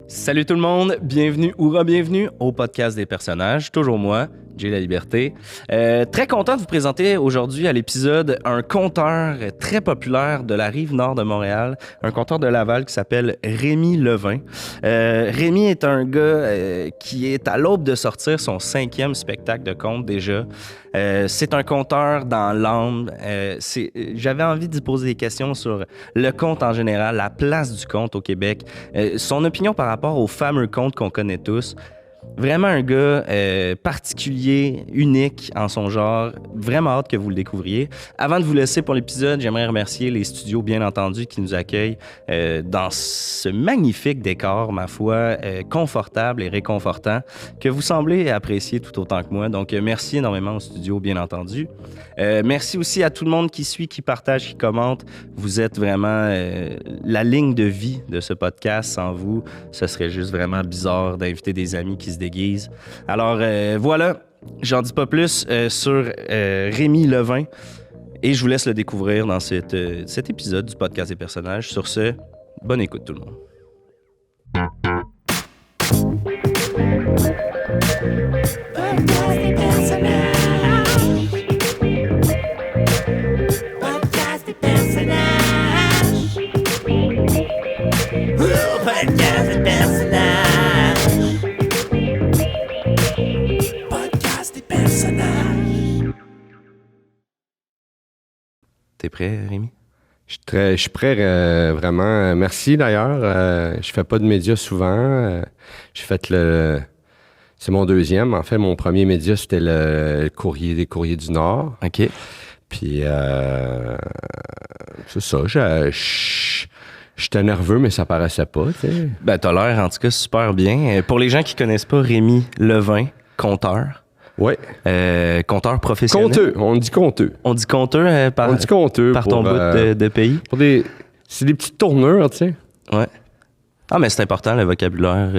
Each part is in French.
Salut tout le monde, bienvenue ou re-bienvenue au podcast des personnages, toujours moi, Jay La Liberté. Très content de vous présenter aujourd'hui à l'épisode un conteur très populaire de la rive nord de Montréal, un conteur de Laval qui s'appelle Rémi Levin. Rémi est un gars qui est à l'aube de sortir son 5e spectacle de conte déjà. C'est un conteur dans l'âme. J'avais envie d'y poser des questions sur le conte en général, la place du conte au Québec, son opinion par rapport aux fameux contes qu'on connaît tous. Vraiment un gars particulier, unique en son genre. Vraiment hâte que vous le découvriez. Avant de vous laisser pour l'épisode, j'aimerais remercier les studios, bien entendu, qui nous accueillent dans ce magnifique décor, ma foi, confortable et réconfortant, que vous semblez apprécier tout autant que moi. Donc, merci énormément aux studios, bien entendu. Merci aussi à tout le monde qui suit, qui partage, qui commente. Vous êtes vraiment la ligne de vie de ce podcast. Sans vous, ce serait juste vraiment bizarre d'inviter des amis qui se déguisent. Alors voilà, j'en dis pas plus sur Rémi Levin et je vous laisse le découvrir dans cet épisode du podcast des personnages. Sur ce, bonne écoute tout le monde. T'es prêt, Rémi? Je suis prêt, vraiment. Merci d'ailleurs. Je fais pas de médias souvent. J'ai fait c'est mon deuxième. En fait, mon premier média, c'était le Courrier des Courriers du Nord. OK. Puis, c'est ça. J'étais nerveux, mais ça paraissait pas, tu sais. Ben, t'as l'air, en tout cas, super bien. Pour les gens qui connaissent pas Rémi Levin, conteur. Oui. Conteur professionnel. Conteux. On dit conteux. On dit conteux par ton bout de pays. C'est des petites tournures, tu sais. Ouais. Ah, mais c'est important, le vocabulaire.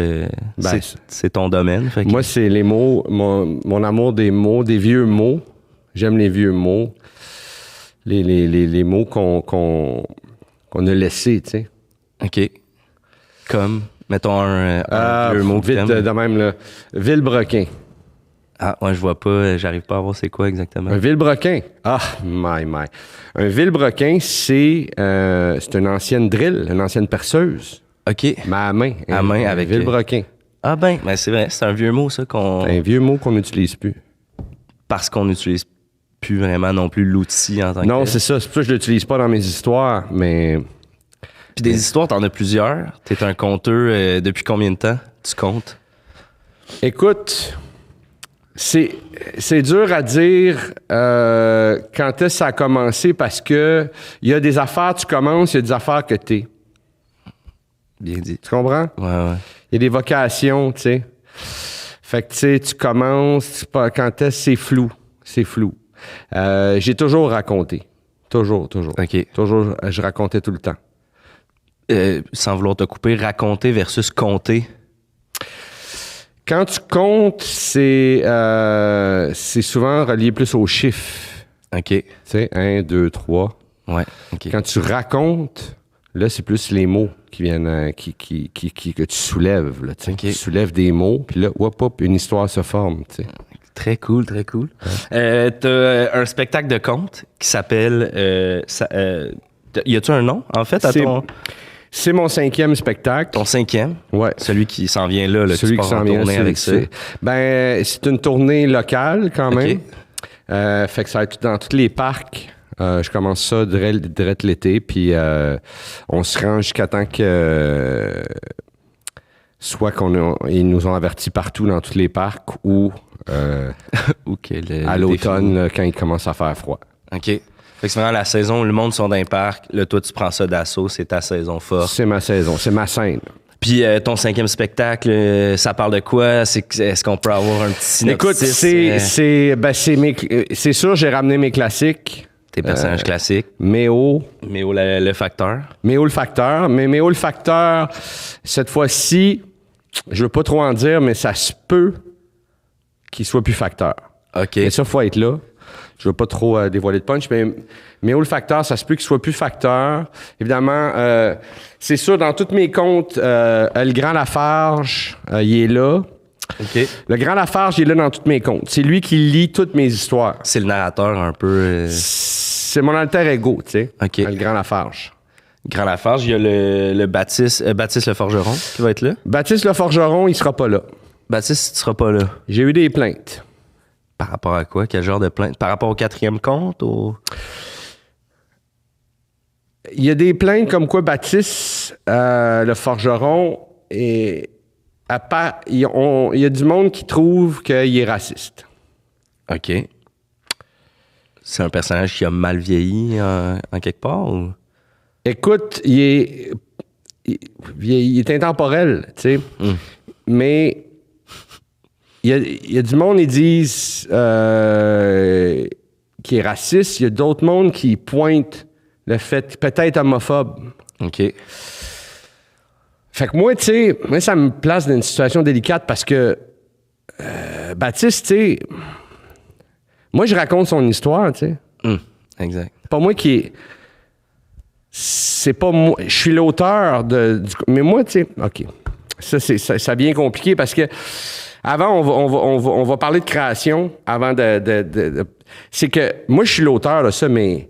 C'est ton domaine. Fait que... Moi, c'est les mots, mon amour des mots, des vieux mots. J'aime les vieux mots. Les mots qu'on a laissés, tu sais. OK. Comme, mettons un vieux mot que vite t'aimes. de même, là. Vilebrequin. Ah, ouais, je vois pas, j'arrive pas à voir c'est quoi exactement. Un vilebrequin. Ah, my. Un vilebrequin, c'est une ancienne drill, une ancienne perceuse. OK. Mais à main. À main avec... Vilebrequin. Ah ben, c'est vrai, c'est un vieux mot, ça, qu'on... C'est un vieux mot qu'on n'utilise plus. Parce qu'on n'utilise plus vraiment non plus l'outil en tant que Non, tel. c'est ça. C'est pour ça que je l'utilise pas dans mes histoires, mais... Puis des histoires, t'en as plusieurs. T'es un conteur depuis combien de temps tu comptes? Écoute... C'est dur à dire quand est-ce que ça a commencé parce que il y a des affaires, tu commences, il y a des affaires que t'es. Bien dit. Tu comprends? Ouais. Il y a des vocations, tu sais. Fait que, tu sais, tu commences, quand est-ce c'est flou. C'est flou. J'ai toujours raconté. Toujours. OK. Toujours, je racontais tout le temps. Sans vouloir te couper, raconter versus compter. Quand tu comptes, c'est souvent relié plus aux chiffres. OK. Tu sais, 1, 2, 3. Ouais, OK. Quand tu racontes, là, c'est plus les mots qui viennent, que tu soulèves. Là, OK. Tu soulèves des mots, puis là, hop, une histoire se forme. Tu sais. Très cool. Ouais. T'as un spectacle de conte qui s'appelle... y a-tu un nom, en fait, à ton... C'est mon 5e spectacle. Ton 5e? Ouais. Celui qui s'en vient là, celui qui s'en vient avec ça. C'est une tournée locale quand même. Okay. Fait que ça va être dans tous les parcs. Je commence ça direct l'été, puis on se rend jusqu'à temps que soit ils nous ont avertis partout dans tous les parcs ou à l'automne là, quand il commence à faire froid. OK. Fait que c'est vraiment la saison où le monde sont dans les parcs. Là, toi, tu prends ça d'assaut. C'est ta saison forte. C'est ma saison. C'est ma scène. Puis ton 5e spectacle, ça parle de quoi? Est-ce qu'on peut avoir un petit synopsis? Écoute, c'est sûr, j'ai ramené mes classiques. Tes personnages classiques. Méo le facteur. Méo le facteur. Mais Méo le facteur, cette fois-ci, je veux pas trop en dire, mais ça se peut qu'il soit plus facteur. OK. Mais ça, faut être là. Je veux pas trop dévoiler de punch, mais olfacteur, ça se peut qu'il soit plus facteur. Évidemment, c'est sûr, dans tous mes comptes, le Grand Lafarge, il est là. OK. Le Grand Lafarge, il est là dans tous mes comptes. C'est lui qui lit toutes mes histoires. C'est le narrateur un peu. C'est mon alter ego, tu sais. OK. Le Grand Lafarge. Grand Lafarge, il y a le Baptiste le Forgeron qui va être là. Baptiste le Forgeron, il sera pas là. Baptiste, tu seras pas là. J'ai eu des plaintes. Par rapport à quoi? Quel genre de plainte? Par rapport au 4e compte? Il y a des plaintes comme quoi Baptiste, le Forgeron, il y a du monde qui trouve qu'il est raciste. OK. C'est un personnage qui a mal vieilli en quelque part? Ou? Écoute, il est intemporel, tu sais. Mais il y a du monde, ils disent qu'il est raciste. Il y a d'autres mondes qui pointent le fait peut-être homophobe. OK. Fait que moi, tu sais, ça me place dans une situation délicate parce que Baptiste, tu sais, moi, je raconte son histoire, tu sais. Exact. C'est pas moi qui est... C'est pas moi... Je suis l'auteur mais moi, tu sais... OK. Ça devient compliqué parce que avant, on va parler de création avant c'est que moi, je suis l'auteur de ça, mais...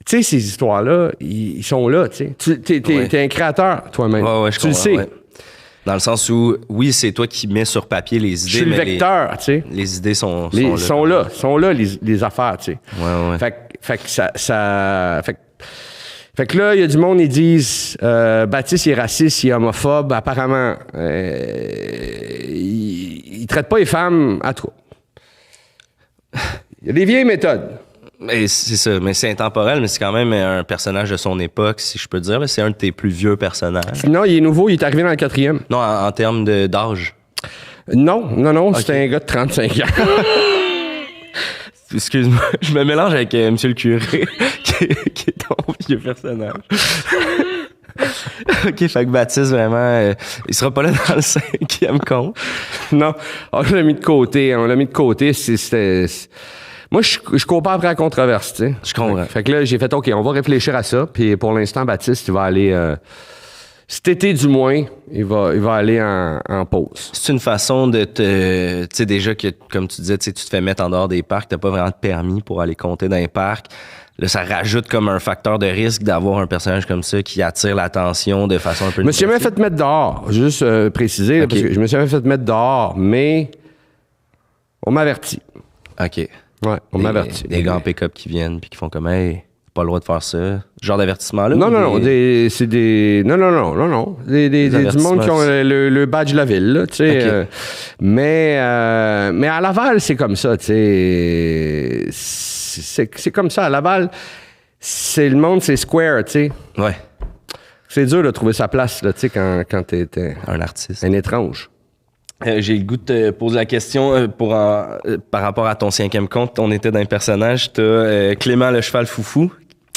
Tu sais, ces histoires-là, ils sont là, tu sais. T'es un créateur, toi-même. Ouais, je tu le comprends, sais. ouais. Dans le sens où, oui, c'est toi qui mets sur papier les idées, je suis le vecteur, tu sais. Les idées sont là. Sont là, les affaires, tu sais. Ouais. Fait que ça... Fait que là, il y a du monde, ils disent Baptiste, il est raciste, il est homophobe. Apparemment, il traite pas les femmes à trop. Il y a des vieilles méthodes. Mais c'est ça, mais c'est intemporel, mais c'est quand même un personnage de son époque, si je peux dire. Là. C'est un de tes plus vieux personnages. Non, il est nouveau, il est arrivé dans le 4e. Non, en termes d'âge. Non, okay. C'était un gars de 35 ans. Excuse-moi, je me mélange avec Monsieur le curé, qui est ton vieux personnage. OK, fait que Baptiste, vraiment, il sera pas là dans le 5e compte. Non, on l'a mis de côté. Moi, je cours pas après la controverse, tu sais. Je comprends. Fait que là, j'ai fait, OK, on va réfléchir à ça. Puis pour l'instant, Baptiste, il va aller... cet été, du moins, il va aller en pause. C'est une façon de te... Tu sais, déjà que, comme tu disais, tu te fais mettre en dehors des parcs, t'as pas vraiment de permis pour aller compter dans les parcs. Là, ça rajoute comme un facteur de risque d'avoir un personnage comme ça qui attire l'attention de façon un peu... Je me suis jamais fait mettre dehors, juste préciser, okay. Parce que je me suis jamais fait mettre dehors, mais on m'avertit. OK. Ouais, on m'avertit. Des gars en pick-up qui viennent puis qui font comme, hey, pas le droit de faire ça. Ce genre d'avertissement-là? Non, c'est des... Non. Du monde qui ont le badge de la ville, là, tu sais. Okay. Mais à Laval, c'est comme ça, tu sais. C'est comme ça. À Laval, c'est le monde, c'est square, tu sais. Ouais. C'est dur de trouver sa place, là, tu sais, quand t'es un artiste. Un étrange. J'ai le goût de te poser la question par rapport à ton 5e compte. On était dans un personnage. T'as Clément le cheval foufou.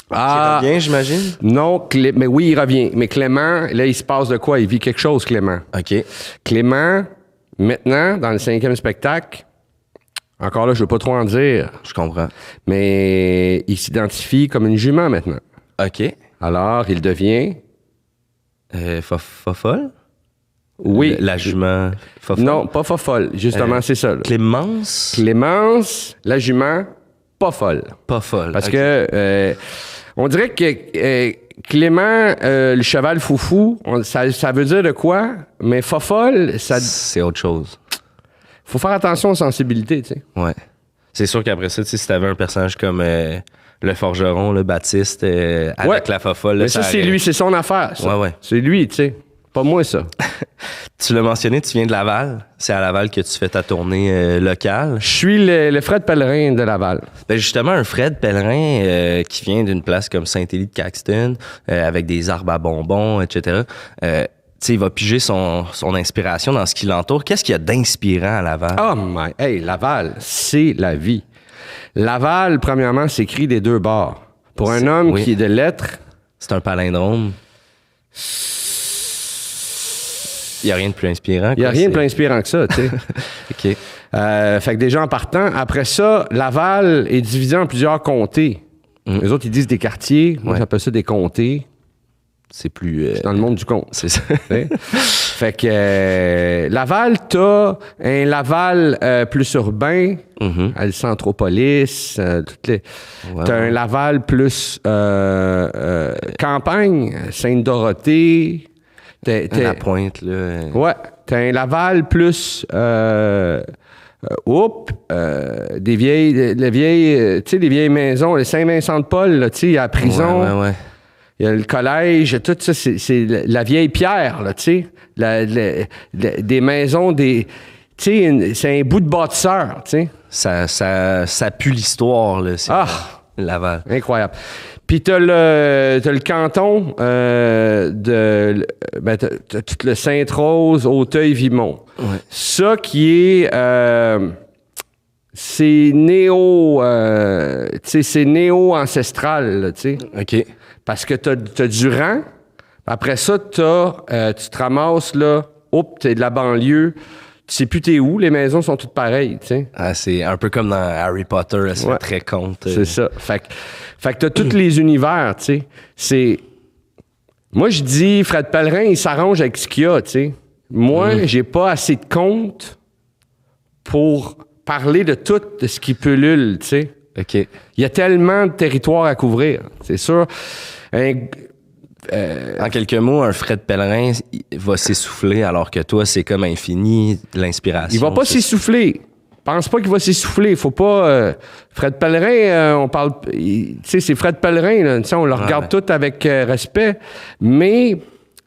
Qui revient, j'imagine? Non, mais oui, il revient. Mais Clément, là, il se passe de quoi? Il vit quelque chose, Clément. OK. Clément, maintenant, dans le 5e spectacle, encore là, je veux pas trop en dire. Je comprends. Mais il s'identifie comme une jument maintenant. OK. Alors, il devient... Fofolle? Oui. La jument fofolle? Non, pas fofolle. Justement, c'est ça. Là. Clémence? Clémence, la jument, pas folle. Pas folle. Parce que on dirait que Clément, le cheval foufou, ça veut dire de quoi? Mais fofolle, ça... C'est autre chose. Faut faire attention aux sensibilités, tu sais. Ouais. C'est sûr qu'après ça, tu sais, si t'avais un personnage comme le forgeron, le Baptiste, avec la fofolle... Là, mais ça, c'est lui, c'est son affaire, ça. Ouais. C'est lui, tu sais. Pas moi, ça. Tu l'as mentionné, tu viens de Laval. C'est à Laval que tu fais ta tournée locale. Je suis le Fred Pellerin de Laval. Ben justement, un Fred Pellerin qui vient d'une place comme Saint-Élie de Caxton, avec des arbres à bonbons, etc., il va piger son inspiration dans ce qui l'entoure. Qu'est-ce qu'il y a d'inspirant à Laval? Oh my... Hey, Laval, c'est la vie. Laval, premièrement, s'écrit des deux bords. Pour un homme qui est de lettres... C'est un palindrome. Il n'y a rien de plus inspirant. Il n'y a rien de plus inspirant que ça, tu sais. OK. Fait que déjà en partant, après ça, Laval est divisé en plusieurs comtés. Les autres, ils disent des quartiers. Moi, j'appelle ça des comtés. C'est plus... C'est dans le monde du compte. C'est ça. Fait que Laval, t'as un Laval plus urbain, à le Centropolis, toutes les... T'as un Laval plus campagne, Sainte-Dorothée. La Pointe, là. Ouais. T'as un Laval plus... des vieilles... tu sais, les vieilles maisons, les Saint-Vincent-de-Paul, tu sais, il y a la prison. Ouais. Il y a le collège, tout ça, c'est la vieille pierre, là, tu sais. Des maisons, tu sais, c'est un bout de bâtisseur, tu sais. Ça pue l'histoire, là. Laval. Incroyable. Puis t'as le canton t'as tout le Sainte-Rose, Auteuil-Vimont. Ouais. Ça qui est... c'est c'est néo-ancestral, tu sais. OK. Parce que t'as du rang. Après ça, tu te ramasses, là, t'es de la banlieue. Tu sais plus t'es où. Les maisons sont toutes pareilles, tu sais. Ah, c'est un peu comme dans Harry Potter, là, ça fait très compte. C'est ça. Fait que t'as tous les univers, tu sais. Moi, je dis, Fred Pellerin, il s'arrange avec ce qu'il y a, tu sais. Moi, j'ai pas assez de compte pour parler de tout de ce qui pullule, tu sais. OK. Il y a tellement de territoires à couvrir, c'est sûr. En quelques mots, un Fred Pellerin va s'essouffler alors que toi, c'est comme infini l'inspiration. Il va pas s'essouffler. Pense pas qu'il va s'essouffler. Faut pas... Fred Pellerin, on parle... Tu sais, c'est Fred Pellerin, là, on le regarde tout avec respect, mais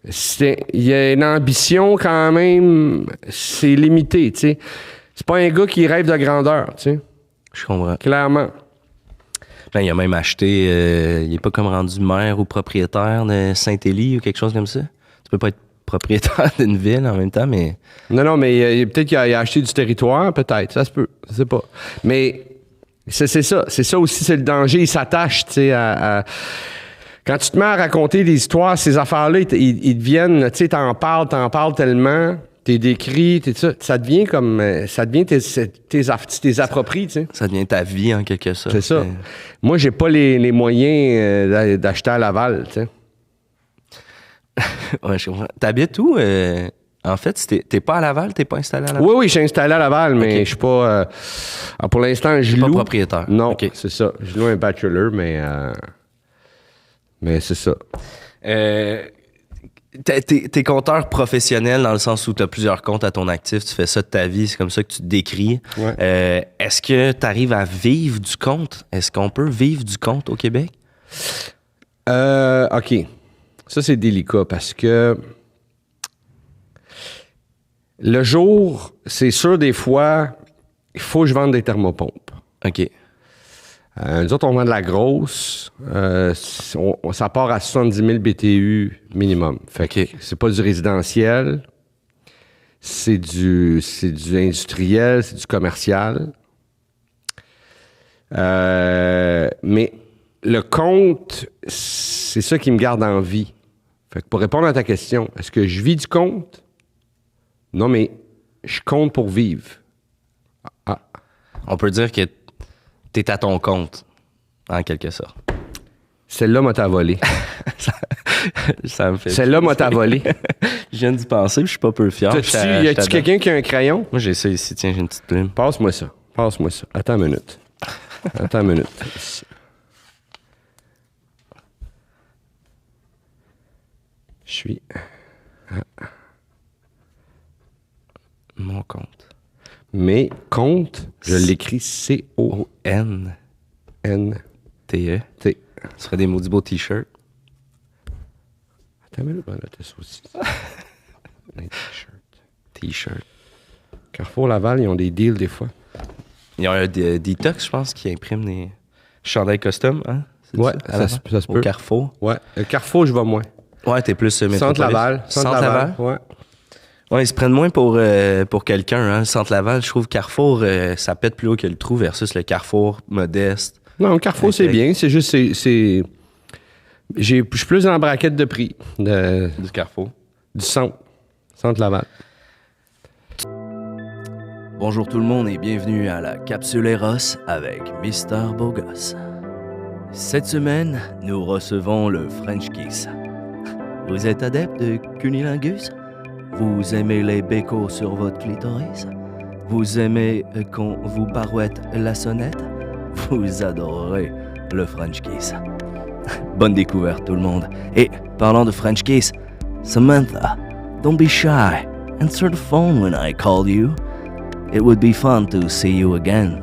il y a une ambition quand même, c'est limité, tu sais. C'est pas un gars qui rêve de grandeur, tu sais. Je comprends. Clairement. Là, il a même acheté... il est pas comme rendu maire ou propriétaire de Saint-Élie ou quelque chose comme ça? Tu peux pas être propriétaire d'une ville en même temps, mais... Non, mais peut-être qu'il a acheté du territoire, peut-être. Ça se peut. Je sais pas. Mais c'est ça. C'est ça aussi, c'est le danger. Il s'attache, tu sais, à... Quand tu te mets à raconter des histoires, ces affaires-là, ils deviennent... Tu sais, t'en parles tellement... T'es décrit, ça devient comme... Ça devient tes appropries, tu sais. Ça devient ta vie, en quelque sorte. C'est ça. Moi, j'ai pas les moyens d'acheter à Laval, tu sais. Ouais, je comprends. T'habites où? En fait, t'es pas à Laval? T'es pas installé à Laval? Oui, je suis installé à Laval, mais je suis pas... pour l'instant, je loue. Pas propriétaire? Non, c'est ça. Je loue un bachelor, mais c'est ça. T'es compteur professionnel dans le sens où t'as plusieurs comptes à ton actif, tu fais ça de ta vie, c'est comme ça que tu te décris. Ouais. Est-ce que t'arrives à vivre du compte? Est-ce qu'on peut vivre du compte au Québec? OK. Ça, c'est délicat parce que le jour, c'est sûr, des fois, il faut que je vende des thermopompes. OK. Nous autres, on vend de la grosse. Ça part à 70 000 BTU minimum. Fait que c'est pas du résidentiel. C'est du industriel, c'est du commercial. Mais le compte, c'est ça qui me garde en vie. Fait que pour répondre à ta question, est-ce que je vis du compte? Non, mais je compte pour vivre. On peut dire que t'es à ton compte, en quelque sorte. Celle-là m'a volé. Ça me fait... Celle-là m'a volé. Je viens d'y penser, puis je suis pas peu fier. Y a-tu quelqu'un qui a un crayon? Moi, j'ai ça ici. Tiens, j'ai une petite plume. Passe-moi ça. Attends une minute. Je suis... Mon compte. Mais compte, je l'écris C-O-N-N-T-E. T. Ce serait des maudits beaux t-shirts. Attends une minute, là, t'as ça aussi. Les T-shirts. Carrefour Laval, ils ont des deals des fois. Il y a un Detox, je pense, qui imprime des chandails custom, hein? Ouais, ça se peut. Au Carrefour. Ouais. Carrefour, je vais moins. Ouais, t'es plus Centre Laval. Centre Laval. Ouais. Ouais, ils se prennent moins pour quelqu'un, hein. Le Centre Laval, je trouve Carrefour, ça pète plus haut que le trou versus le Carrefour modeste. Non, le Carrefour, c'est bien. C'est juste, je suis plus dans la braquette de prix. Du Carrefour. Du centre. Centre Laval. Bonjour tout le monde et bienvenue à la Capsule Eros avec Mister Bogos. Cette semaine, nous recevons le French Kiss. Vous êtes adepte de cunnilingus? Vous aimez les bécots sur votre clitoris? Vous aimez qu'on vous barouette la sonnette? Vous adorez le French Kiss. Bonne découverte tout le monde. Et parlant de French Kiss, Samantha, don't be shy. Answer the phone when I call you. It would be fun to see you again.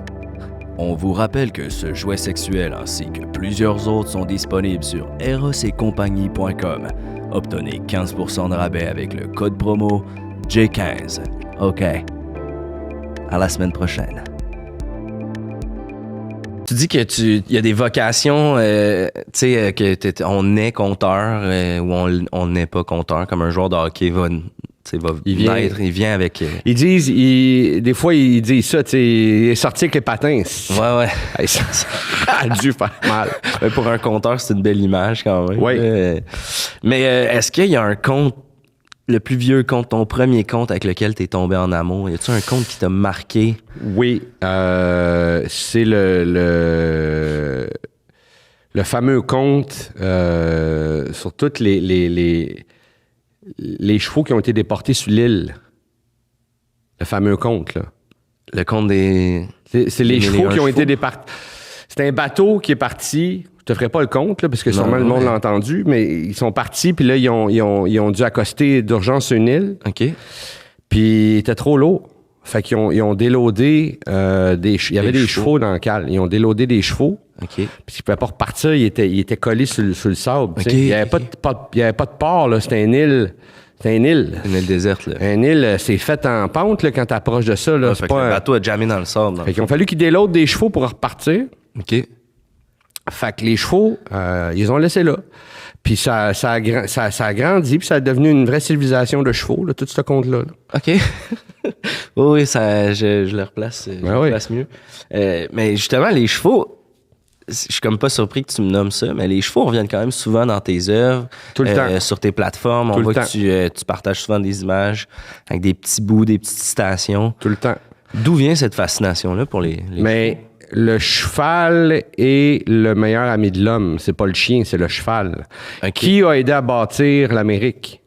On vous rappelle que ce jouet sexuel ainsi que plusieurs autres sont disponibles sur erosetcompagnie.com. Obtenez 15% de rabais avec le code promo J15. OK. À la semaine prochaine. Tu dis que il y a des vocations, tu sais, on est compteur ou on n'est pas compteur, comme un joueur de hockey va il vient avec... Ils disent, des fois, ils disent ça, tu sais, il est sorti avec les patins. Ouais. Hey, ça a dû faire mal. Mais pour un compteur, c'est une belle image quand même. Oui. Mais est-ce qu'il y a un conte, le plus vieux conte, ton premier conte avec lequel tu es tombé en amour? Y a-tu un conte qui t'a marqué? Oui. C'est le fameux conte sur toutes les chevaux qui ont été déportés sur l'île. Le fameux conte, là. Le conte des... C'est les chevaux qui ont été déportés. C'est un bateau qui est parti. Je te ferai pas le compte, là, parce que sûrement le monde l'a entendu, mais ils sont partis, puis là, ils ont dû accoster d'urgence sur une île. OK. Puis il était trop lourd. Fait qu'ils ont déloadé il y avait des chevaux dans le cale. Ils ont déloadé des chevaux. OK. Puis ils pouvaient pas repartir, ils étaient collés sur le sable. OK. Il y avait pas de port, là. C'était une île. Une île déserte, là. Une île, c'est fait en pente, là, quand t'approches de ça, là. C'est pas le bateau a jamais dans le sable. Fait qu'ils ont fallu qu'ils déloadent des chevaux pour repartir. OK. Fait que les chevaux, ils ont laissé là. Puis ça a grandi, puis ça a devenu une vraie civilisation de chevaux, là, tout ce conte-là. OK. Oui, je le replace, replace mieux. Mais justement, les chevaux, je suis comme pas surpris que tu me nommes ça, mais les chevaux reviennent quand même souvent dans tes œuvres. Tout le temps. Sur tes plateformes. On voit que tu partages souvent des images avec des petits bouts, des petites citations. Tout le temps. D'où vient cette fascination-là pour les chevaux? Le cheval est le meilleur ami de l'homme. C'est pas le chien, c'est le cheval. Okay. Qui a aidé à bâtir l'Amérique?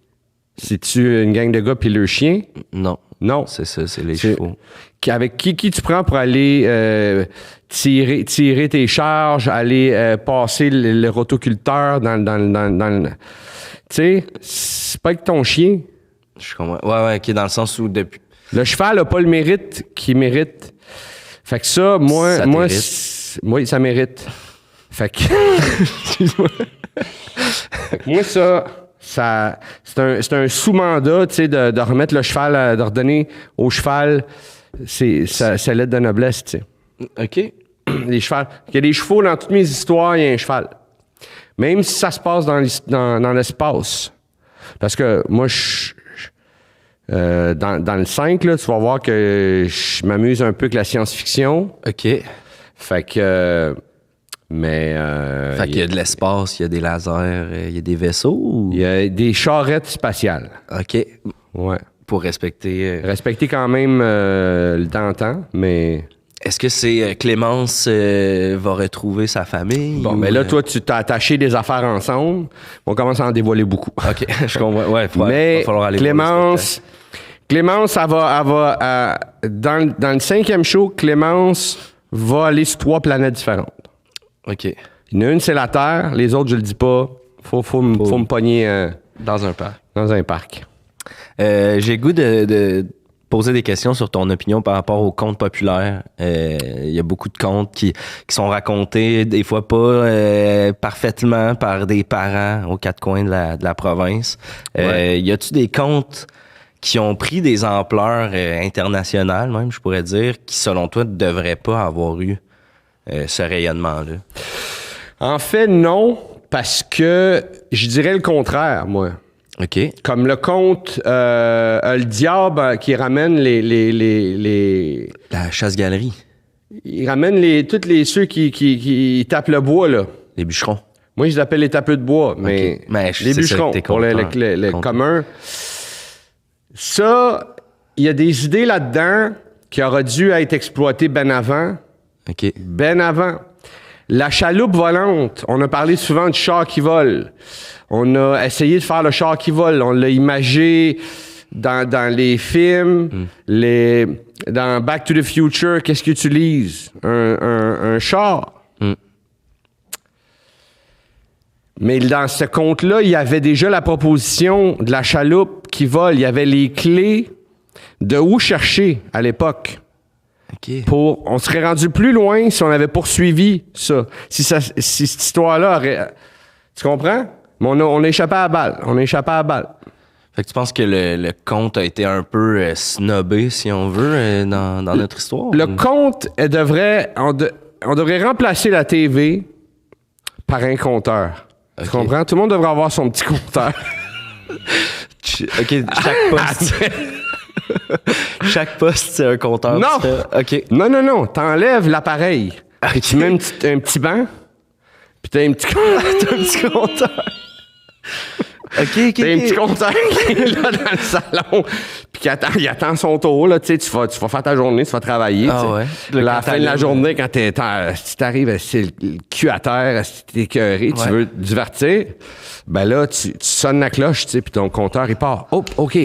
C'est-tu une gang de gars puis le chien? Non. C'est ça, c'est les chevaux. Avec qui tu prends pour aller tirer tes charges, aller passer le rotoculteur dans le... Tu sais, c'est pas avec ton chien. Je comprends. Ouais, qui est dans le sens où depuis... Le cheval a pas le mérite qu'il mérite. Fait que ça, moi, ça mérite. Fait que... Excuse-moi. Fait que moi, c'est un sous-mandat, tu sais, de remettre le cheval, de redonner au cheval sa lettre de noblesse, tu sais. OK. Les chevaux. Il y a des chevaux dans toutes mes histoires, il y a un cheval. Même si ça se passe dans l'espace. Parce que moi, dans le 5, là, tu vas voir que je m'amuse un peu avec la science-fiction. OK. Fait que... Fait qu'il y a de l'espace, il y a des lasers, il y a des vaisseaux? Ou... Il y a des charrettes spatiales. OK. Ouais. Pour respecter... Respecter quand même le temps, mais... Est-ce que c'est Clémence va retrouver sa famille? Bon, mais là, toi, tu t'as attaché des affaires ensemble. On commence à en dévoiler beaucoup. OK, je comprends. Ouais, mais va falloir aller Clémence, elle va dans le 5e show, Clémence va aller sur 3 planètes différentes. OK. Il y en a une, c'est la Terre. Les autres, je le dis pas. Faut me pogner... dans un parc. Dans un parc. J'ai le goût de poser des questions sur ton opinion par rapport aux contes populaires. Il y a beaucoup de contes qui sont racontés, des fois pas parfaitement par des parents aux 4 coins de la province. Ouais. Y a-tu des contes qui ont pris des ampleurs internationales, même, je pourrais dire, qui, selon toi, ne devraient pas avoir eu ce rayonnement-là? En fait, non, parce que je dirais le contraire, moi. OK. Comme le conte, le diable qui ramène les... La chasse-galerie. Il ramène tous ceux qui tapent le bois, là. Les bûcherons. Moi, je les appelle les tapeux de bois, mais, okay. Mais les bûcherons, pour le commun. Ça, il y a des idées là-dedans qui auraient dû être exploitées bien avant. OK. Ben avant. La chaloupe volante, on a parlé souvent du char qui vole. On a essayé de faire le char qui vole. On l'a imagé dans les films, dans Back to the Future, qu'est-ce qu'ils utilisent? Un char. Mais dans ce conte-là, il y avait déjà la proposition de la chaloupe qui vole. Il y avait les clés de où chercher à l'époque. OK. On serait rendu plus loin si on avait poursuivi ça. Si cette histoire-là aurait... Tu comprends? Mais on a échappé à la balle. On a échappé à la balle. Fait que tu penses que le conte a été un peu snobé, si on veut, dans notre histoire? Le conte, on devrait remplacer la TV par un compteur. Okay. Tu comprends? Tout le monde devrait avoir son petit compteur. OK, chaque poste... Chaque poste, c'est un compteur. Non! OK. Non. T'enlèves l'appareil. Okay. Et tu mets un petit banc. Puis t'as un petit compteur. OK. T'as un petit compteur qui est là dans le salon. Puis il attend son tour. Là, tu vas faire ta journée, tu vas travailler. Ah ouais. La fin de la journée, quand si t'arrives, c'est le cul à terre, si t'es écœuré, tu veux te divertir, ben là, tu sonnes la cloche, tu sais, puis ton compteur, il part. Oh, OK.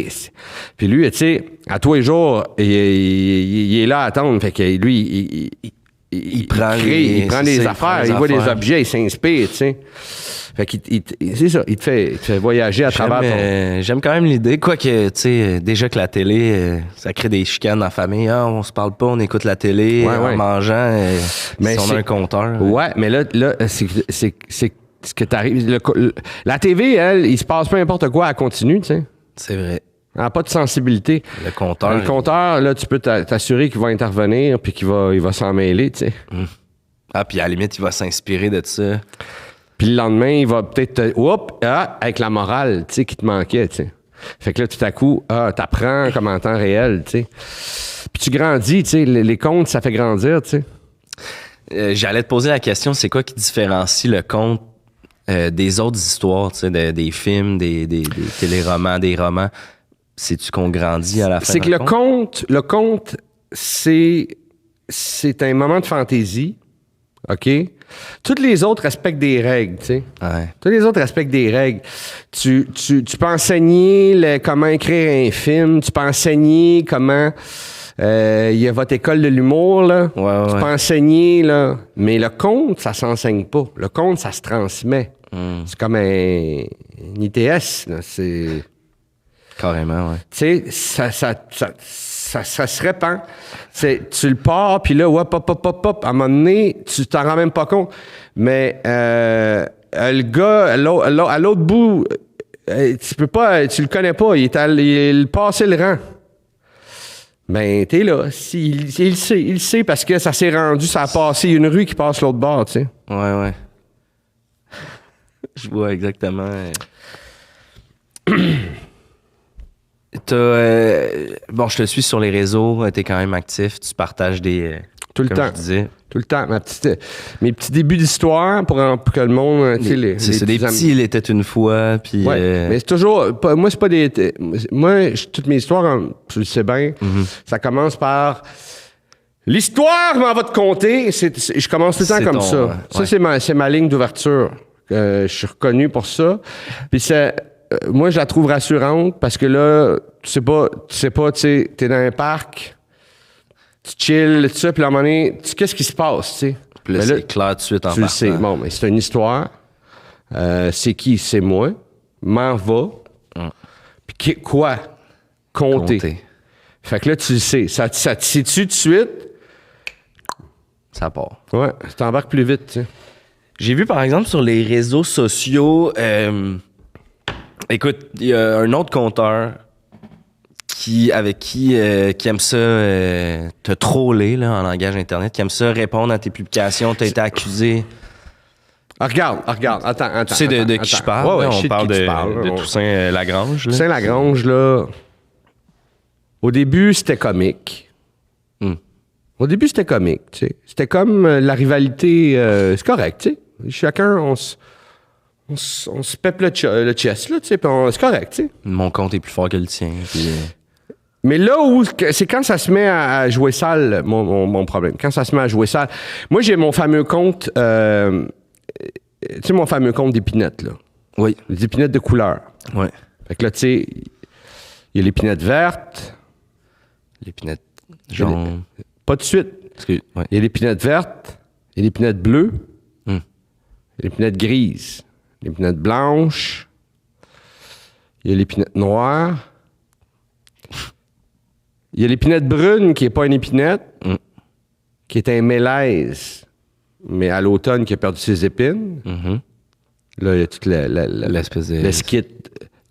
Puis lui, tu sais, à tous les jours, il est là à attendre. Fait que lui, il prend des affaires, il voit des objets, il s'inspire, tu sais. Fait que c'est ça, il te fait voyager à travers ton... J'aime quand même l'idée, quoique, tu sais, déjà que la télé, ça crée des chicanes dans la famille. Ah, on se parle pas, on écoute la télé en mangeant, mais si on a un compteur. Ouais, mais là c'est ce que t'arrives... La TV, elle, il se passe peu n'importe quoi, elle continue, tu sais. C'est vrai. Elle n'a pas de sensibilité. Le compteur... là, tu peux t'assurer qu'il va intervenir puis qu'il va s'en mêler, tu sais. Ah, puis à la limite, il va s'inspirer de ça. Puis le lendemain, il va peut-être avec la morale, tu sais, qui te manquait, tu sais. Fait que là, tout à coup, t'apprends comme en temps réel, tu sais. Puis tu grandis, tu sais. Les contes, ça fait grandir, tu sais. J'allais te poser la question, c'est quoi qui différencie le conte des autres histoires, tu sais, des films, des téléromans, des romans? C'est-tu qu'on grandit à la fin? C'est que le conte, c'est un moment de fantaisie, OK? Toutes les autres respectent des règles, tu sais. Ouais. Tous les autres respectent des règles. Tu peux enseigner comment écrire un film, tu peux enseigner comment... Il y a votre école de l'humour, là. Ouais. Tu peux enseigner, là. Mais le conte, ça s'enseigne pas. Le conte, ça se transmet. C'est comme un ITS, là. C'est... Carrément, ouais. Tu sais, ça se répand. Tu le pars, puis là, hop, à un moment donné, tu t'en rends même pas compte. Mais le gars, à l'autre bout, tu le connais pas, il passé le rang. Ben, t'es là. Il sait parce que ça s'est rendu, ça a passé une rue qui passe l'autre bord, tu sais. Ouais. Je vois exactement. Bon, je te suis sur les réseaux, t'es quand même actif, tu partages des... Tout le comme temps. je disais. Tout le temps. Mes petits débuts d'histoire pour que le monde... C'est des petits, il était une fois, puis... Ouais, mais c'est toujours... Moi, c'est pas des... Moi, toutes mes histoires, tu le sais bien, ça commence par... L'histoire m'en va te conter. Je commence tout le temps comme ça. Ouais. C'est ma ligne d'ouverture. Je suis reconnu pour ça. Puis moi, je la trouve rassurante parce que là, tu sais pas, tu sais, t'es dans un parc, tu chill, tout ça, puis à un moment donné, qu'est-ce qui se passe, tu sais? Puis là, c'est clair tout de suite en tu le sais. Bon, mais c'est une histoire. C'est qui? C'est moi. M'en va. Puis quoi? Compter. Fait que là, tu le sais. Ça te situe tout de suite. Ça part. Ouais, ça t'embarque plus vite, tu sais. J'ai vu, par exemple, sur les réseaux sociaux... Écoute, il y a un autre conteur qui aime ça te troller là, en langage internet, qui aime ça répondre à tes publications, t'as été accusé. Regarde, attends. Tu sais de qui je parle? Ouais, là, je on sais parle de qui de, tu parles, de Toussaint Lagrange. Là. Toussaint Lagrange, là, au début, c'était comique. Au début, c'était comique, tu sais. C'était comme la rivalité, c'est correct, tu sais. Chacun, on se pèpe le chest, là, tu sais, puis c'est correct, tu sais. Mon compte est plus fort que le tien. Puis, Mais là où c'est quand ça se met à jouer sale, mon problème. Quand ça se met à jouer sale. Moi, j'ai mon fameux compte, tu sais, mon fameux compte d'épinettes, là. Oui. Les épinettes de couleur. Oui. Fait que là, tu sais, il y a l'épinette verte. L'épinette jaune. Pas de suite. Ouais. Il y a l'épinette verte. Il y a l'épinette bleue. Il y a l'épinette grise. L'épinette blanche. Il y a l'épinette noire. Il y a l'épinette brune qui n'est pas une épinette, qui est un mélèze, mais à l'automne qui a perdu ses épines. Là, il y a toute l'espèce de... le skit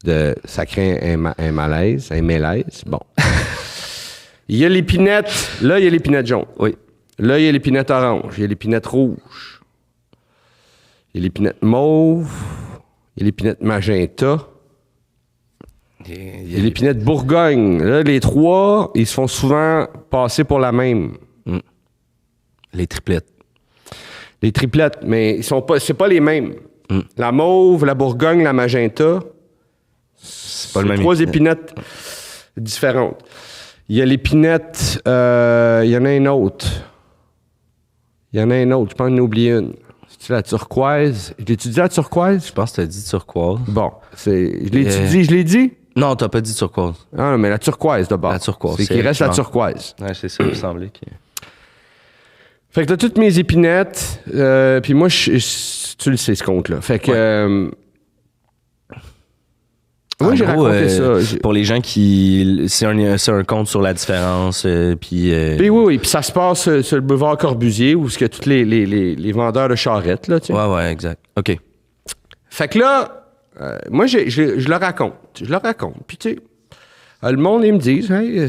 de ça crée un malaise, un mélèze. Bon. Il y a l'épinette. Là, il y a l'épinette jaune. Oui. Là, il y a l'épinette orange. Il y a l'épinette rouge. Il y a l'épinette mauve. Il y a l'épinette magenta. Il y a l'épinette Bourgogne. Là, les trois, ils se font souvent passer pour la même. Les triplettes. Les triplettes, mais c'est pas les mêmes. La mauve, la Bourgogne, la magenta, c'est pas le même. Trois épinettes différentes. Il y a l'épinette, il y en a une autre. Je pense en oublier une. C'est la turquoise. Je l'ai-tu dit la turquoise? Je pense que tu as dit turquoise. Bon, je l'ai dit? Non, t'as pas dit turquoise. Ah non, mais la turquoise d'abord. La turquoise. C'est qu'il reste la turquoise. Ouais, c'est ça, il me semblait. Fait que t'as toutes mes épinettes, puis moi, tu le sais, ce compte-là. Fait que... Moi, j'ai raconté ça. Pour les gens qui... C'est un compte sur la différence, puis... Puis oui, puis ça se passe sur le boulevard Corbusier, où il y a tous les vendeurs de charrettes, là, tu sais. Ouais, exact. OK. Fait que là, moi, je le raconte. Puis tu sais, le monde, ils me disent, hey,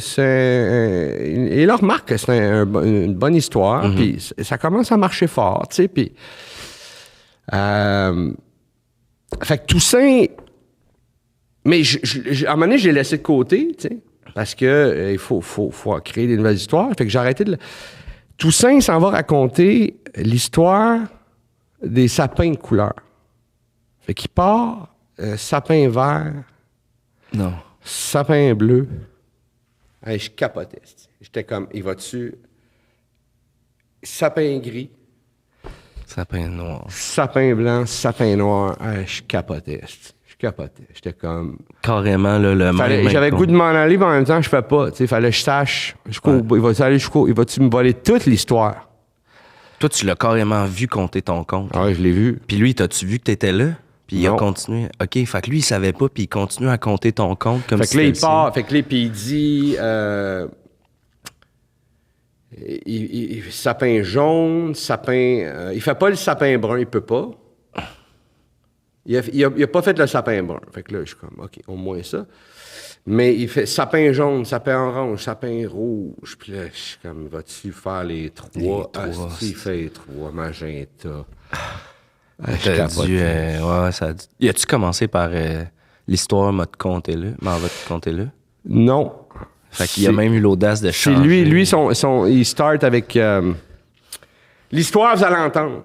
ils le remarquent que c'est une bonne histoire, puis ça commence à marcher fort, tu sais, puis... fait que Toussaint... Mais à un moment donné, je l'ai laissé de côté, tu sais, parce que il faut créer des nouvelles histoires. Fait que j'ai arrêté de... Toussaint s'en va raconter l'histoire des sapins de couleur. Fait qu'il part sapin vert, non, sapin bleu. Hey, je capotais. J'étais comme, il va dessus. Sapin gris. Sapin noir. Sapin blanc, sapin noir. Hey, je capotais. J'étais comme... Carrément, là, le même... J'avais le goût de m'en aller, mais en même temps, je fais pas. Il fallait que je sache. Il va-tu me voler toute l'histoire? Toi, tu l'as carrément vu compter ton compte. Ah, je l'ai vu. Puis lui, t'as-tu vu que t'étais là? Puis il a Non. continué. OK, fait que lui, il savait pas, puis il continue à compter ton compte comme Fait si que là, il c'était part. Fait que là, puis il dit... sapin jaune, sapin... il fait pas le sapin brun, il peut pas. Il a pas fait le sapin brun. Fait que là, je suis comme, OK, au moins ça. Mais il fait sapin jaune, sapin orange, sapin rouge. Puis là, je suis comme, vas-tu faire les trois? Il fait les trois, magenta. T'as dû, ça a dû... Y a-tu commencé par l'histoire m'a compté-le? M'en va te compter là? Non. Fait qu'il a même eu l'audace de changer. C'est lui il start avec... l'histoire, vous allez l'entendre.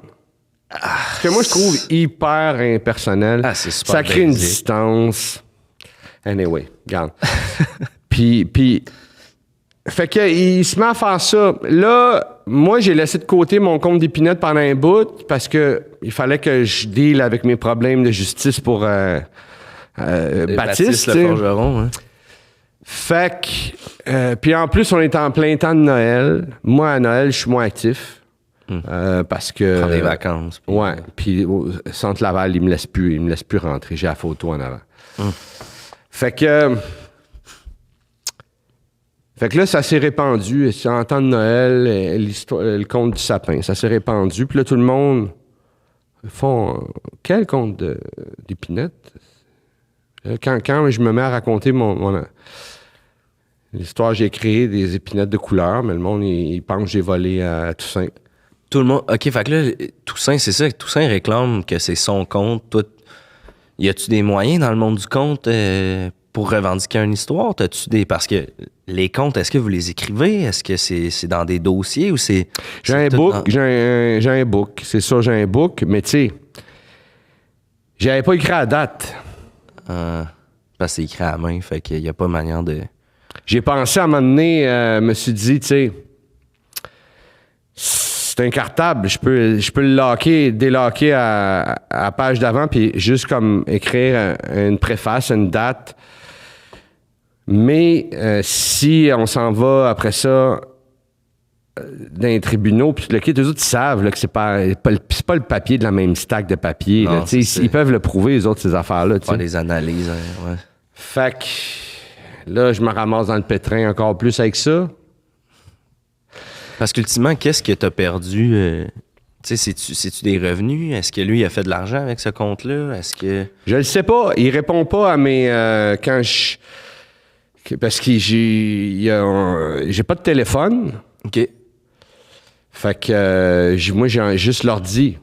Ce que moi, je trouve hyper impersonnel. Ah, c'est super ça crée une basique. distance. Anyway, regarde. puis... Fait que il se met à faire ça. Là, moi, j'ai laissé de côté mon compte d'épinette pendant un bout parce que il fallait que je deal avec mes problèmes de justice pour Baptiste. Le forgeron, hein? Fait que... puis en plus, on est en plein temps de Noël. Moi, à Noël, je suis moins actif. Parce que... Prendre des vacances. Puis... Ouais. Puis au Centre Laval, il me laisse plus rentrer. J'ai la photo en avant. Fait que là, ça s'est répandu. C'est en temps de Noël, l'histoire, le conte du sapin. Ça s'est répandu. Puis là, tout le monde font... Quel conte d'épinette? Quand je me mets à raconter l'histoire, j'ai créé des épinettes de couleur, mais le monde, il pense que j'ai volé à Toussaint. Tout le monde... OK, fait que là, Toussaint, c'est ça. Toussaint réclame que c'est son compte. Toi, y a-tu des moyens dans le monde du conte pour revendiquer une histoire? T'as-tu des... Parce que les contes, est-ce que vous les écrivez? Est-ce que c'est dans des dossiers ou c'est... J'ai un book, j'ai un book. C'est ça, j'ai un book, mais tu sais, j'avais pas écrit à date. Parce que c'est écrit à la main, fait qu'il y a pas manière de... j'ai pensé à un moment donné, me suis dit, tu sais, c'est un cartable, je peux le locker, délocker à la page d'avant, puis juste comme écrire une préface, une date. Mais si on s'en va après ça dans les tribunaux, puis le kit, eux autres, ils savent là, que c'est pas le papier de la même stack de papier. Non, là, ils peuvent le prouver, les autres, ces affaires-là. Faire des analyses, hein, ouais. Fait que là, je me ramasse dans le pétrin encore plus avec ça. Parce qu'ultimement, qu'est-ce que tu as perdu? Tu sais, c'est-tu des revenus? Est-ce que lui, il a fait de l'argent avec ce compte-là? Est-ce que... Je le sais pas. Il répond pas à mes... parce que j'ai pas de téléphone. OK. Fait que moi, j'ai juste l'ordi.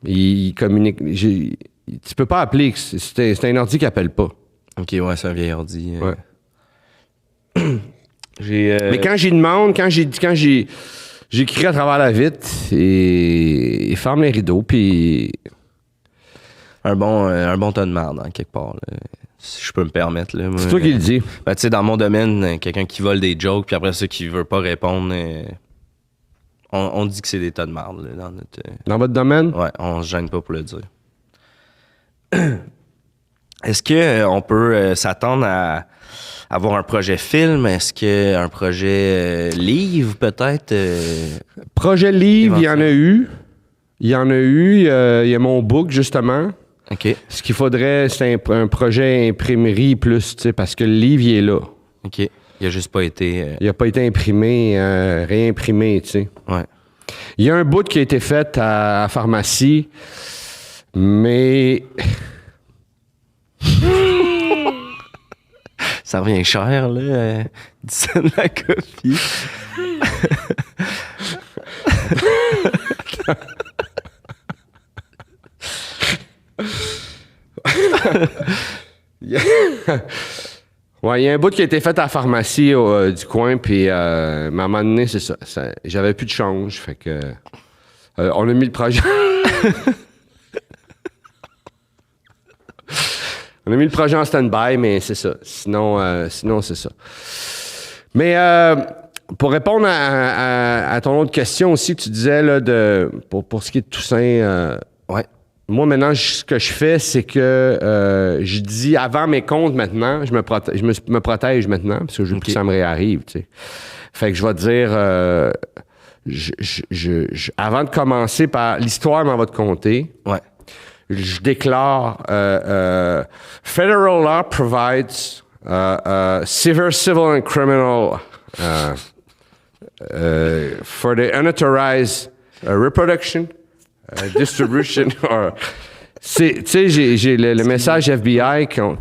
Il communique... tu peux pas appeler. C'est un ordi qui appelle pas. OK, ouais, c'est un vieil ordi. Ouais. Mais quand j'y demande, quand j'écris à travers la vitre, et il ferme les rideaux, puis... Un bon tas de merde, hein, quelque part, là. Si je peux me permettre, là. C'est toi qui le dis. Ben, tu sais, dans mon domaine, quelqu'un qui vole des jokes, puis après ça, qui veut pas répondre, on dit que c'est des tas de merde, là, dans notre... Dans votre domaine? Ouais, on se gêne pas pour le dire. Est-ce qu'on peut s'attendre à avoir un projet film? Est-ce qu'un projet livre, peut-être? Projet livre, il y en a eu. Il y a mon book, justement. OK. Ce qu'il faudrait, c'est un projet imprimerie plus, tu sais, parce que le livre, il est là. OK. Il a juste pas été... Il a pas été imprimé, réimprimé, tu sais. Ouais. Il y a un bout qui a été fait à la pharmacie, mais... Ça revient cher, là. 10 cents de la copie. Ouais, il y a un bout qui a été fait à la pharmacie du coin, puis à un moment donné, c'est ça. J'avais plus de change, fait que... on a mis le projet... On a mis le projet en stand-by, mais c'est ça. Sinon, c'est ça. Mais pour répondre à ton autre question aussi, tu disais là, pour ce qui est de Toussaint, Ouais. moi maintenant, ce que je fais, c'est que je dis avant mes comptes maintenant, je me protège maintenant, parce que je veux plus que ça me réarrive. Tu sais. Fait que je vais dire, avant de commencer par l'histoire m'en va te compter. Ouais. Je déclare Federal law provides severe civil and criminal for the unauthorized reproduction, distribution. Tu sais, j'ai le message FBI qu'on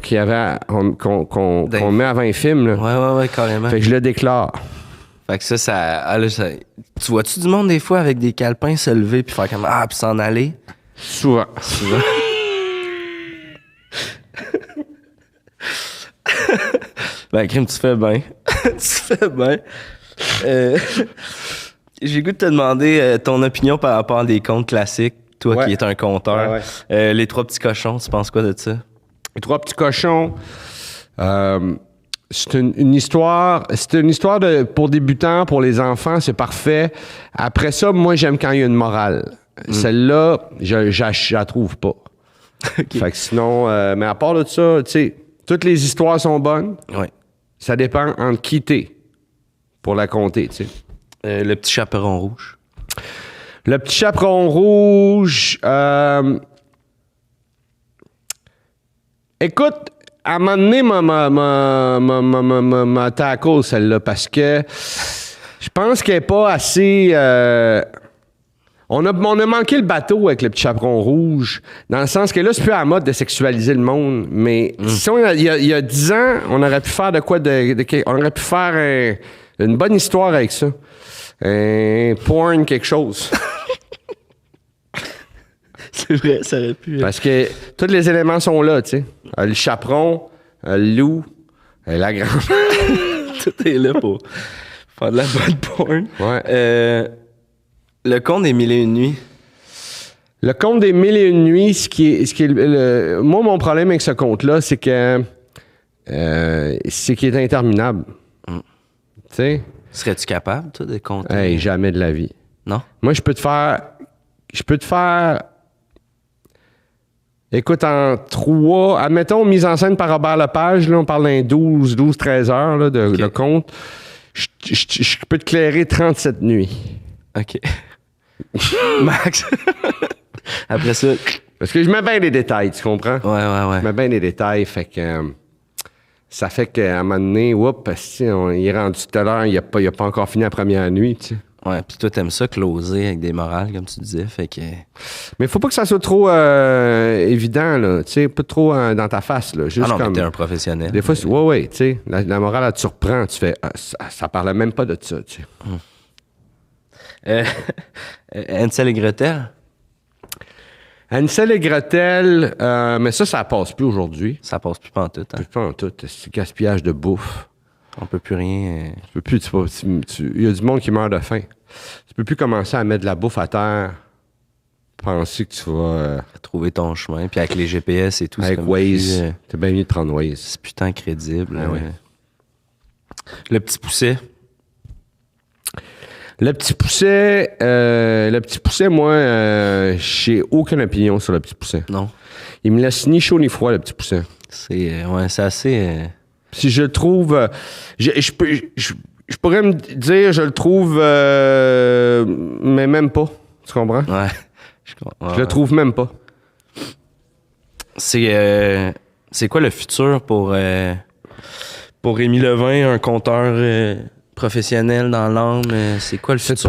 met avant un film. Là. Ouais, carrément. Fait que je le déclare. Fait que ça... Tu vois-tu du monde des fois avec des calepins se lever puis faire comme puis s'en aller? Souvent. Ben, crime, tu fais bien. Tu fais bien. J'ai le goût de te demander ton opinion par rapport à des contes classiques. Toi qui es un conteur. Ouais. Les trois petits cochons, tu penses quoi de ça? Les trois petits cochons, c'est une histoire pour débutants, pour les enfants, c'est parfait. Après ça, moi, j'aime quand il y a une morale. Celle-là, je la trouve pas. Okay. Fait que sinon, mais à part de ça, tu sais, toutes les histoires sont bonnes. Ouais. Ça dépend entre qui t'es pour la compter, tu sais. Le petit chaperon rouge. Le petit chaperon rouge, écoute, à un moment donné, m'a tackle celle-là parce que je pense qu'elle n'est pas assez... On a manqué le bateau avec le petit chaperon rouge, dans le sens que là, c'est plus à la mode de sexualiser le monde, mais si il y a 10 ans, on aurait pu faire on aurait pu faire une bonne histoire avec ça. Un porn, quelque chose. C'est vrai, ça aurait pu... Parce que tous les éléments sont là, tu sais. Le chaperon, le loup, la grande... Tout est là pour faire de la bonne porn. Ouais. Le conte des mille et une nuits. Le conte des mille et une nuits, moi, mon problème avec ce conte-là, c'est qu'il est interminable. Tu sais? Serais-tu capable, toi, de compter? Hey, jamais de la vie. Non? Moi, je peux te faire. Écoute, en 3, admettons, mise en scène par Robert Lepage, là, on parle d'un 13 heures là, de compte. Je peux te clairer 37 nuits. OK. Max. Après ça. Parce que je mets bien les détails, tu comprends? Ouais. Je mets bien les détails, fait que. Ça fait qu'à un moment donné, il est rendu tout à l'heure, il a pas encore fini la première nuit, tu sais. Ouais, puis toi, t'aimes ça, closer avec des morales, comme tu disais, fait que... Mais faut pas que ça soit trop évident, là, tu sais, pas trop dans ta face, là. Juste non, comme... mais t'es un professionnel. Des fois, ouais, tu sais, la morale, elle te surprend, tu fais, ça parlait même pas de ça, tu sais. Hansel et Gretel? Hansel et Gretel, mais ça passe plus aujourd'hui. Ça passe plus pantoute, hein? Pas en tout, c'est gaspillage de bouffe. On peut plus rien... Tu peux plus, il y a du monde qui meurt de faim. Tu peux plus commencer à mettre de la bouffe à terre, penser que tu vas... trouver ton chemin, puis avec les GPS et tout, avec c'est comme Waze, t'es bien mieux de prendre Waze. c'est putain crédible. Ah ouais. Le petit pousset. Le petit pousset, moi, j'ai aucune opinion sur le petit pousset. Non. Il me laisse ni chaud ni froid, le petit pousset. C'est assez... Si je le trouve... je pourrais me dire, je le trouve... mais même pas. Tu comprends? Ouais. Je le trouve même pas. C'est quoi le futur pour Rémi Levin, un conteur professionnel dans l'âme? C'est quoi le futur? C'est de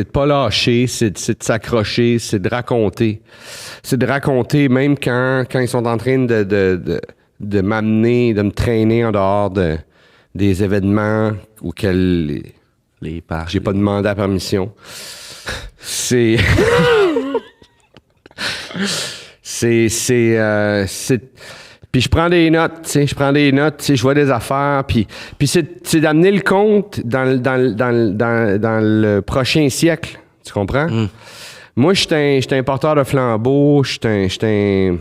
pas lâcher, c'est de s'accrocher, c'est de raconter. C'est de raconter même quand ils sont en train de m'amener, de me traîner en dehors des événements auxquels Les parcs. j'ai pas demandé la permission. C'est... Puis je prends des notes, tu sais, je vois des affaires, puis c'est d'amener le compte dans le prochain siècle, tu comprends? Moi, j'étais un porteur de flambeau, j'étais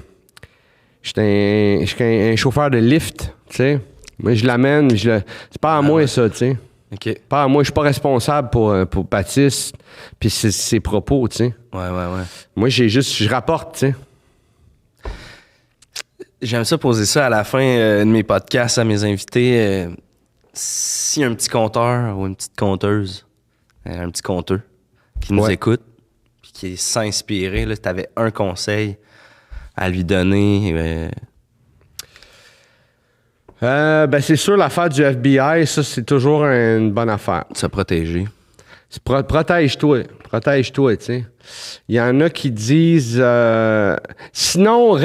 un chauffeur de lift, tu sais. Moi, je l'amène, c'est pas à moi ça, tu sais. OK. Pas à moi, je suis pas responsable pour Baptiste, puis ses propos, tu sais. Ouais. Moi, je rapporte, tu sais. J'aime ça poser ça à la fin de mes podcasts à mes invités. Si un petit conteur ou une petite conteuse, un petit conteur qui nous écoute, puis qui s'inspirer, là, si t'avais un conseil à lui donner. C'est sûr, l'affaire du FBI, ça, c'est toujours une bonne affaire. Se protéger. Protège-toi, tu sais. Il y en a qui disent sinon,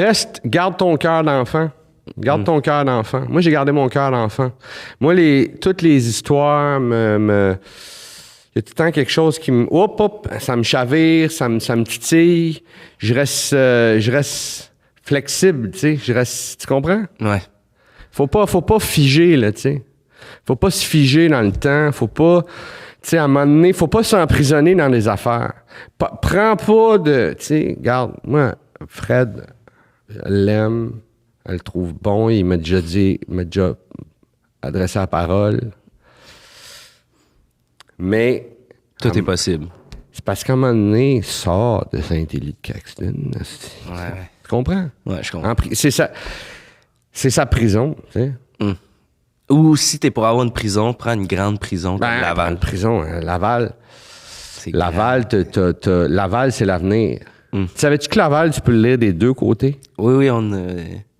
garde ton cœur d'enfant. Garde ton cœur d'enfant. Moi, j'ai gardé mon cœur d'enfant. Moi, toutes les histoires il y a tout le temps quelque chose qui me... ça me chavire, ça me titille. Je reste flexible, tu sais. Tu comprends? Ouais. Faut pas figer, là, tu sais. Faut pas se figer dans le temps. Faut pas... Tu sais, à un moment donné, faut pas s'emprisonner dans les affaires. Prends pas de... Tu sais, regarde, moi, Fred, elle l'aime, elle le trouve bon, il m'a déjà adressé la parole. Mais... Tout est possible. C'est parce qu'à un moment donné, il sort de Saint-Élie de Caxton. Ouais. Tu comprends? Ouais, je comprends. C'est sa prison, tu sais. Ou si t'es pour avoir une prison, prends une grande prison comme Laval. Une prison, Laval. C'est Laval, Laval, c'est l'avenir. Savais-tu que Laval, tu peux le lire des deux côtés? Oui,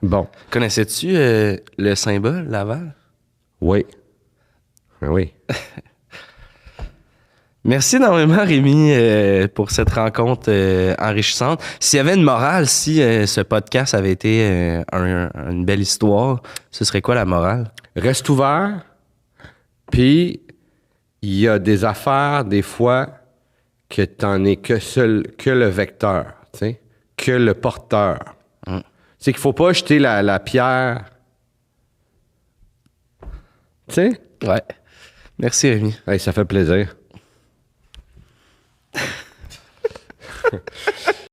Bon. Connaissais-tu le symbole, Laval? Oui. Oui. Merci énormément, Rémi, pour cette rencontre enrichissante. S'il y avait une morale, si ce podcast avait été une belle histoire, ce serait quoi la morale? Reste ouvert, puis il y a des affaires, des fois, que t'en es que le vecteur, tu sais, que le porteur. C'est qu'il faut pas jeter la pierre. Tu sais? Ouais. Merci, Rémi. Hey, ça fait plaisir.